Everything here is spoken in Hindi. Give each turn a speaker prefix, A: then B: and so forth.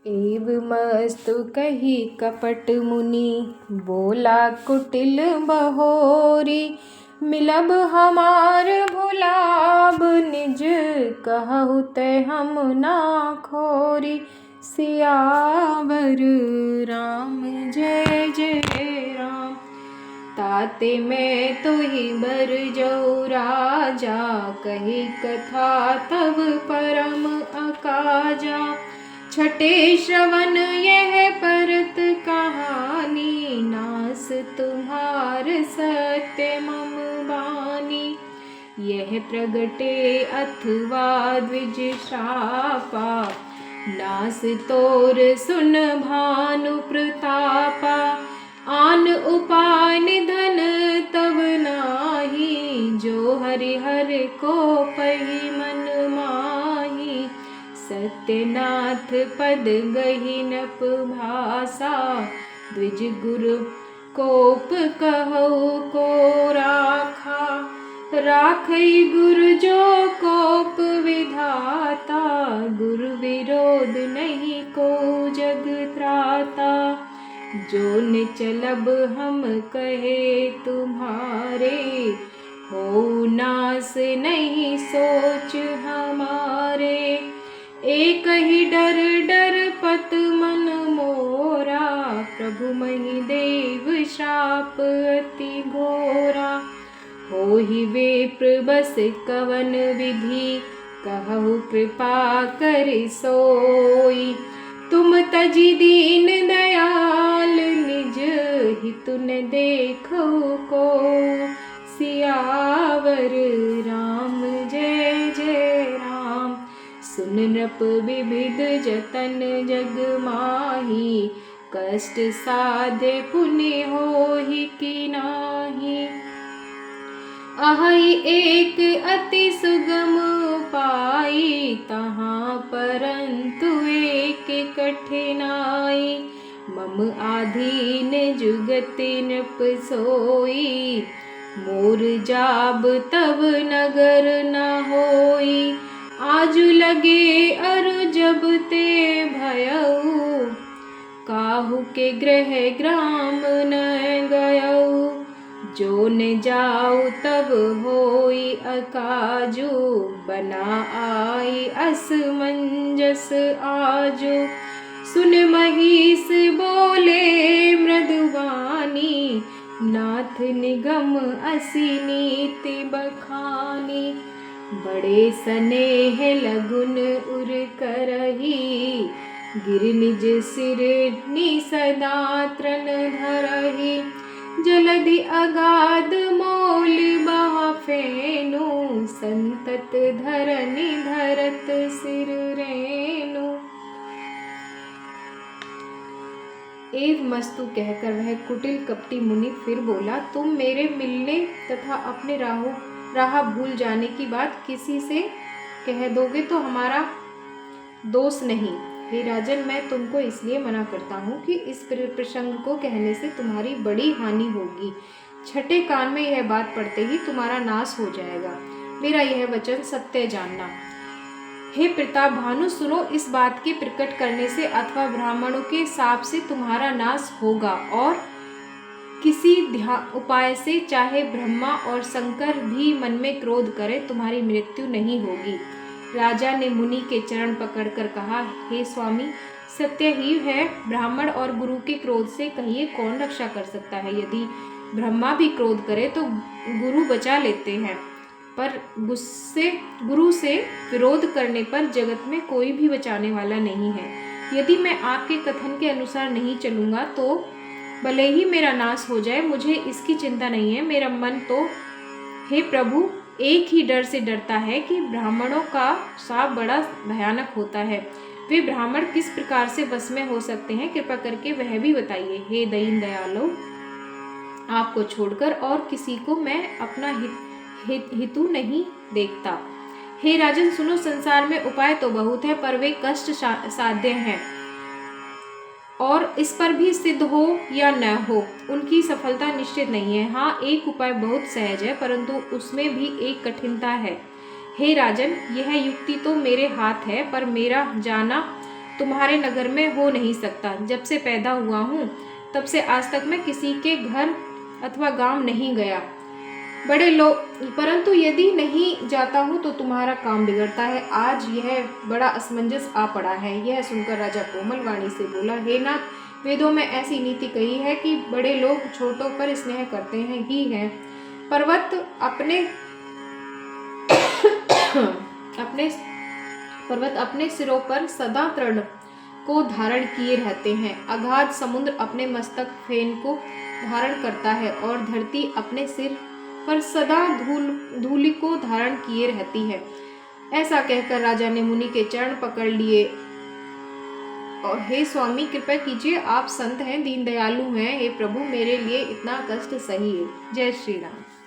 A: एवमस्तु कही कपट मुनि, बोला कुटिल बहोरी। मिलब हमार भुलाब निज, कहु ते हम ना खोरी। सियावर राम जय जय राम। ताते मैं तुहि बर जऊ राजा, कही कथा तब परम अकाजा। छठे श्रवण यह परत कहानी, नास तुम्हार सत्य मम बानी। यह प्रगटे अथवा द्विज श्रापा, नास तोर सुन भानु प्रतापा। आन उपाय निधन तब नाही, जो हरिहर को पही मन माही। सत्यनाथ पद गहिनप भाषा, द्विज गुरु कोप कहु को राखा। राखई गुरु जो कोप विधाता, गुरु विरोध नहीं को जग त्राता। जो निचलब हम कहे तुम्हारे, हो नास नहीं सोच हमारे। एक ही डर डर पत मन मोरा, प्रभु महि देव श्राप अति घोरा। होहि विप्र बस कवन विधि, कहु कृपा कर सोई। तुम तजि दीन दयाल निज, हितु न देखो को। सियावर राम जय जय राम। सुन नृप विविध जतन जग माही, कष्ट साधे पुण्य होहि कि नाही। अहि एक अति सुगम उपाय, तहाँ परंतु एक कठिनाई। मम आधीन जुगति नृप सोई, मोर जाब तब नगर न होई। आजु लगे अरु जब ते भयऊ, काहू के गृह ग्राम न गयऊ। जो न जाऊ तब होई अकाजू, बना आई असमंजस आजू। सुन महिष बोले मृदुवानी, नाथ निगम असी नीति बखानी। बड़े स्नेह लगुन उर करही, गिर निज सिर नि सदा तृण धरही। जलधि अगाध मोल बहा फेनु, संतत धरनि धरत सिर रेनु। एवमस्तु कहकर वह कुटिल कपटी मुनि फिर बोला, तुम मेरे मिलने तथा अपने राह भूल जाने की बात किसी से कह दोगे तो हमारा दोष नहीं। हे राजन, मैं तुमको इसलिए मना करता हूँ कि इस प्रसंग को कहने से तुम्हारी बड़ी हानि होगी। छठे कान में यह बात पड़ते ही तुम्हारा नाश हो जाएगा। मेरा यह वचन सत्य जानना। हे प्रताप भानु, सुनो, इस बात के प्रकट करने से अथवा ब्राह्मणों के शाप से तुम्हारा नाश होगा, और किसी उपाय से चाहे ब्रह्मा और शंकर भी मन में क्रोध करे, तुम्हारी मृत्यु नहीं होगी। राजा ने मुनि के चरण पकड़कर कहा, हे स्वामी, सत्य ही है, ब्राह्मण और गुरु के क्रोध से कहिए कौन रक्षा कर सकता है। यदि ब्रह्मा भी क्रोध करे तो गुरु बचा लेते हैं, पर गुरु से विरोध करने पर जगत में कोई भी बचाने वाला नहीं है। यदि मैं आपके कथन के अनुसार नहीं चलूँगा तो भले ही मेरा नाश हो जाए, मुझे इसकी चिंता नहीं है। मेरा मन तो हे प्रभु एक ही डर से डरता है कि ब्राह्मणों का शाप बड़ा भयानक होता है। वे ब्राह्मण किस प्रकार से बस में हो सकते हैं, कृपा करके वह भी बताइए। हे दीन दयालो, आपको छोड़कर और किसी को मैं अपना हितु नहीं देखता। हे राजन सुनो, संसार में उपाय तो बहुत है, पर वे कष्ट साध्य हैं, और इस पर भी सिद्ध हो या न हो उनकी सफलता निश्चित नहीं है। हाँ, एक उपाय बहुत सहज है, परंतु उसमें भी एक कठिनता है। हे राजन, यह युक्ति तो मेरे हाथ है, पर मेरा जाना तुम्हारे नगर में हो नहीं सकता। जब से पैदा हुआ हूँ तब से आज तक मैं किसी के घर अथवा गांव नहीं गया। बड़े लोग परंतु यदि नहीं जाता हूँ तो तुम्हारा काम बिगड़ता है। आज यह बड़ा असमंजस आ पड़ा है। यह सुनकर राजा कोमल वाणी से बोला, हे नाथ, वेदों में ऐसी नीति कही है कि बड़े लोग छोटों पर स्नेह करते हैं ही हैं। पर्वत अपने सिरों पर सदा तृण को धारण किए रहते हैं। अगाध समुद्र अपने मस्तक फेन को धारण करता है और धरती अपने सिर पर सदा धूलि को धारण किए रहती है। ऐसा कहकर राजा ने मुनि के चरण पकड़ लिए और हे स्वामी, कृपा कीजिए, आप संत हैं, दीन दयालु हैं, हे प्रभु, मेरे लिए इतना कष्ट सही है। जय श्री राम।